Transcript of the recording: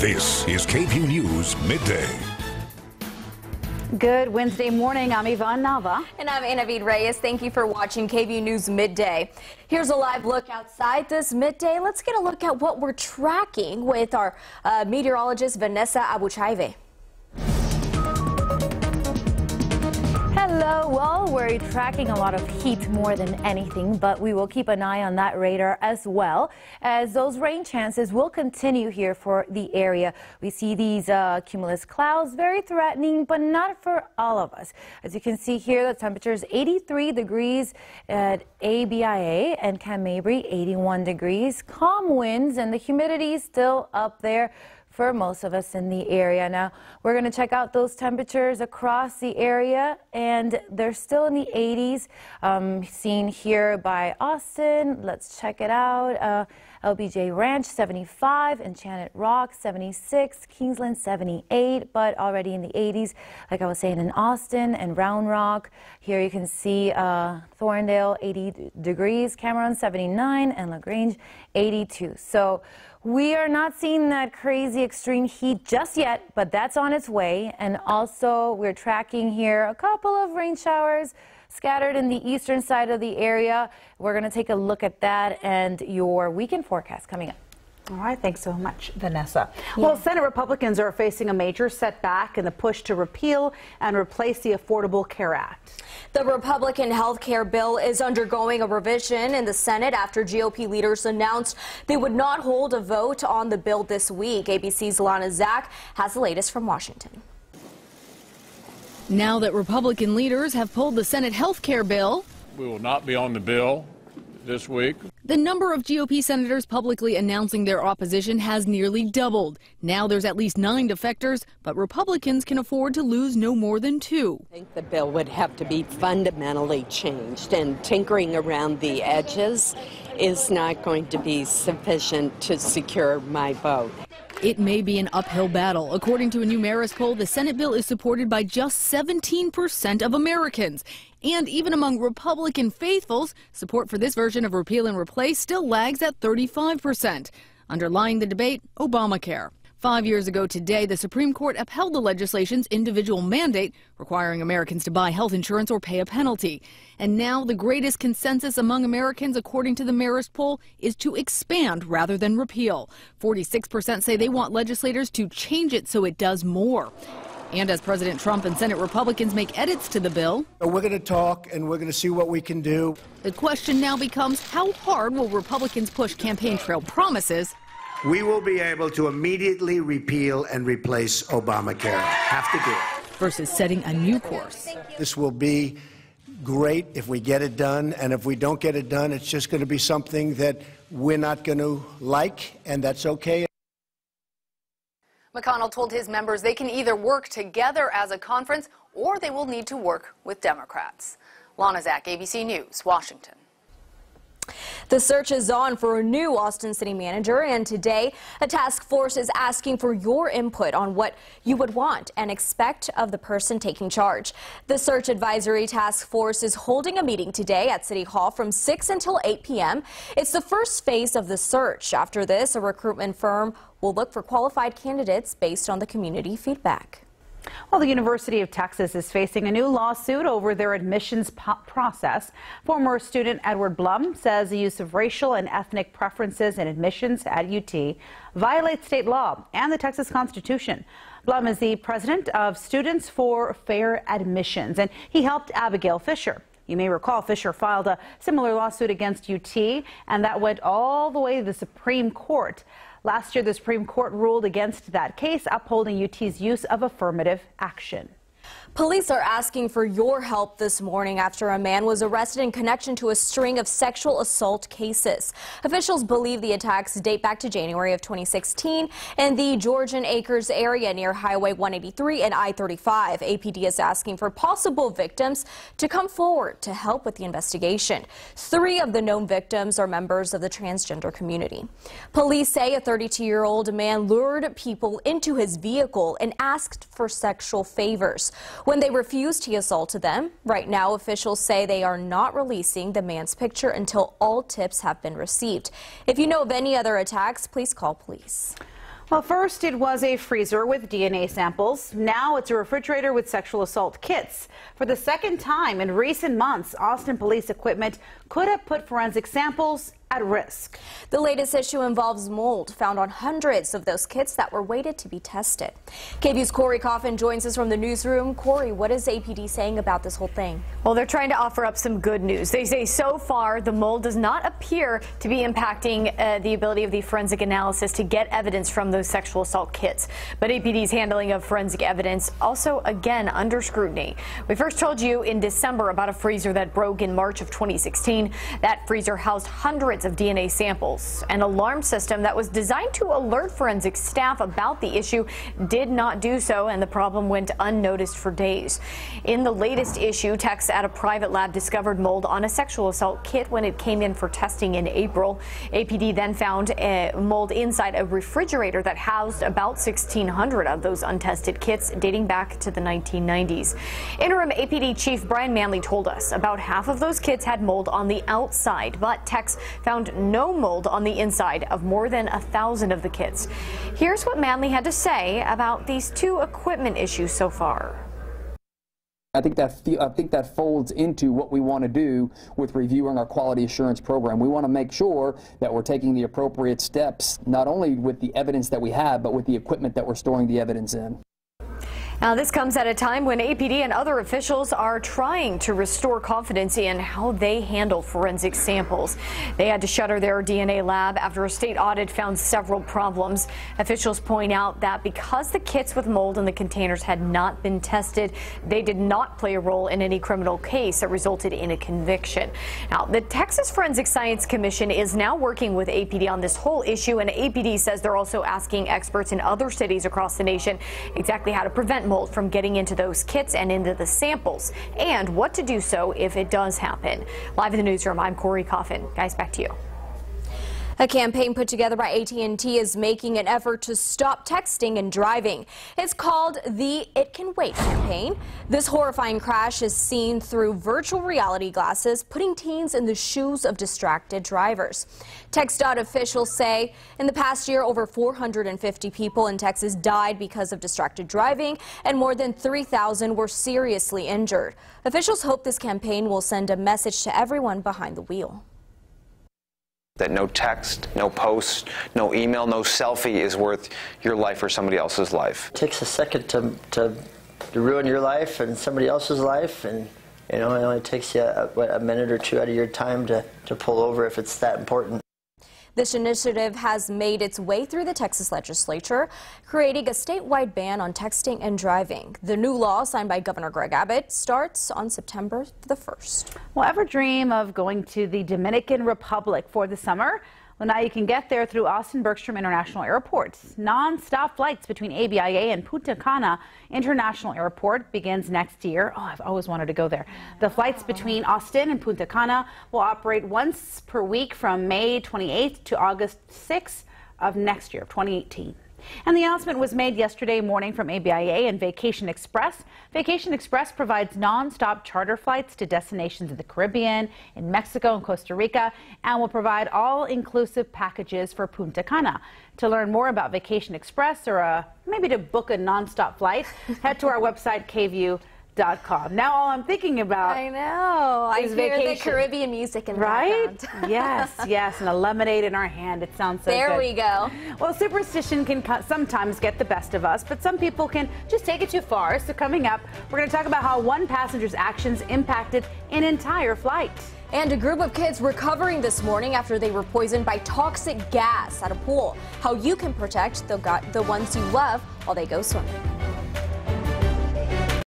This is KVUE News Midday. Good Wednesday morning. I'm Yvonne Nava. And I'm Anavid Reyes. Thank you for watching KVUE News Midday. Here's a live look outside this midday. Let's get a look at what we're tracking with our meteorologist Vanessa Abuchaive. Hello. Well, we're tracking a lot of heat more than anything, but we will keep an eye on that radar as well, as those rain chances will continue here for the area. We see these cumulus clouds, very threatening, but not for all of us. As you can see here, the temperature is 83 degrees at ABIA and Camp Mabry, 81 degrees. Calm winds, and the humidity is still up there for most of us in the area. Now, we're going to check out those temperatures across the area, and they're still in the 80s. Seen here by Austin. Let's check it out. LBJ Ranch, 75. Enchanted Rock, 76. Kingsland, 78, but already in the 80s. Like I was saying, in Austin and Round Rock. Here you can see Thorndale, 80 degrees. Cameron, 79. And LaGrange, 82. So we are not seeing that crazy extreme heat just yet, but that's on its way. And also, we're tracking here a couple of rain showers scattered in the eastern side of the area. We're going to take a look at that and your weekend forecast coming up. All right, thanks so much, Vanessa. Well, Senate Republicans are facing a major setback in the push to repeal and replace the Affordable Care Act. The Republican health care bill is undergoing a revision in the Senate after GOP leaders announced they would not hold a vote on the bill this week. ABC's Lana Zach has the latest from Washington. Now that Republican leaders have pulled the Senate health care bill, we will not be on the bill this week. The number of GOP senators publicly announcing their opposition has nearly doubled. Now there's at least 9 defectors, but Republicans can afford to lose no more than 2. I think the bill would have to be fundamentally changed, and tinkering around the edges is not going to be sufficient to secure my vote. It may be an uphill battle. According to a new Marist poll, the Senate bill is supported by just 17% of Americans. And even among Republican faithfuls, support for this version of repeal and replace still lags at 35%. Underlying the debate, Obamacare. 5 years ago today, the Supreme Court upheld the legislation's individual mandate requiring Americans to buy health insurance or pay a penalty. And now the greatest consensus among Americans, according to the Marist poll, is to expand rather than repeal. 46% say they want legislators to change it so it does more. And as President Trump and Senate Republicans make edits to the bill, we're going to talk and we're going to see what we can do. The question now becomes, how hard will Republicans push campaign trail promises? We will be able to immediately repeal and replace Obamacare. Have to do it. Versus setting a new course. This will be great if we get it done, and if we don't get it done, it's just going to be something that we're not going to like, and that's okay. McConnell told his members they can either work together as a conference or they will need to work with Democrats. Lana Zach, ABC News, Washington. The search is on for a new Austin city manager, and today a task force is asking for your input on what you would want and expect of the person taking charge. The search advisory task force is holding a meeting today at City Hall from 6 until 8 p.m. It's the first phase of the search. After this, a recruitment firm will look for qualified candidates based on the community feedback. Well, the University of Texas is facing a new lawsuit over their admissions process. Former student Edward Blum says the use of racial and ethnic preferences in admissions at UT violates state law and the Texas Constitution. Blum is the president of Students for Fair Admissions, and he helped Abigail Fisher. You may recall Fisher filed a similar lawsuit against UT, and that went all the way to the Supreme Court. Last year, the Supreme Court ruled against that case, upholding UT's use of affirmative action. Police are asking for your help this morning after a man was arrested in connection to a string of sexual assault cases. Officials believe the attacks date back to January of 2016 in the Georgian Acres area near Highway 183 and I-35. APD is asking for possible victims to come forward to help with the investigation. 3 of the known victims are members of the transgender community. Police say a 32-year-old man lured people into his vehicle and asked for sexual favors. When they refused, he assaulted them. Right now, officials say they are not releasing the man's picture until all tips have been received. If you know of any other attacks, please call police. Well, first it was a freezer with DNA samples. Now it's a refrigerator with sexual assault kits. For the second time in recent months, Austin police equipment could have put forensic samples at risk. The latest issue involves mold found on hundreds of those kits that were waited to be tested. KVUE's Corey Coffin joins us from the newsroom. Corey, what is APD saying about this whole thing? Well, they're trying to offer up some good news. They say so far the mold does not appear to be impacting the ability of the forensic analysis to get evidence from those sexual assault kits. But APD's handling of forensic evidence also again under scrutiny. We first told you in December about a freezer that broke in March of 2016. That freezer housed hundreds of DNA samples. An alarm system that was designed to alert forensic staff about the issue did not do so, and the problem went unnoticed for days. In the latest issue, techs at a private lab discovered mold on a sexual assault kit when it came in for testing in April. APD then found mold inside a refrigerator that housed about 1,600 of those untested kits dating back to the 1990s. Interim APD Chief Brian Manley told us about half of those kits had mold on the outside, but techs found no mold on the inside of more than 1,000 of the kits. Here's what Manley had to say about these two equipment issues so far. I think that folds into what we want to do with reviewing our quality assurance program. We want to make sure that we're taking the appropriate steps, not only with the evidence that we have, but with the equipment that we're storing the evidence in. Now, this comes at a time when APD and other officials are trying to restore confidence in how they handle forensic samples. They had to shutter their DNA lab after a state audit found several problems. Officials point out that because the kits with mold in the containers had not been tested, they did not play a role in any criminal case that resulted in a conviction. Now, the Texas Forensic Science Commission is now working with APD on this whole issue, and APD says they're also asking experts in other cities across the nation exactly how to prevent mold from getting into those kits and into the samples, and what to do so if it does happen. Live in the newsroom, I'm Corey Coffin. Guys, back to you. A campaign put together by AT&T is making an effort to stop texting and driving. It's called the It Can Wait campaign. This horrifying crash is seen through virtual reality glasses, putting teens in the shoes of distracted drivers. TxDOT officials say in the past year, over 450 people in Texas died because of distracted driving, and more than 3,000 were seriously injured. Officials hope this campaign will send a message to everyone behind the wheel. That no text, no post, no email, no selfie is worth your life or somebody else's life. It takes a second to ruin your life and somebody else's life, and it only takes you a minute or two out of your time to pull over if it's that important. This initiative has made its way through the Texas legislature, creating a statewide ban on texting and driving. The new law, signed by Governor Greg Abbott, starts on September the 1st. Well, ever dream of going to the Dominican Republic for the summer? Well, now you can get there through Austin Bergstrom International Airport. Non-stop flights between ABIA and Punta Cana International Airport begins next year. Oh, I've always wanted to go there. The flights between Austin and Punta Cana will operate once per week from May 28th to August 6th of next year, 2018. And the announcement was made yesterday morning from ABIA and Vacation Express. Vacation Express provides non-stop charter flights to destinations in the Caribbean, in Mexico and Costa Rica, and will provide all-inclusive packages for Punta Cana. To learn more about Vacation Express or maybe to book a non-stop flight, head to our website, KVUE.com. Now all I'm thinking about I hear vacation. The Caribbean music in the background. Yes, yes, and a lemonade in our hand. It sounds so good. There we go. Well, superstition can sometimes get the best of us, but some people can just take it too far. So coming up, we're going to talk about how one passenger's actions impacted an entire flight. And a group of kids recovering this morning after they were poisoned by toxic gas at a pool. How you can protect the ones you love while they go swimming.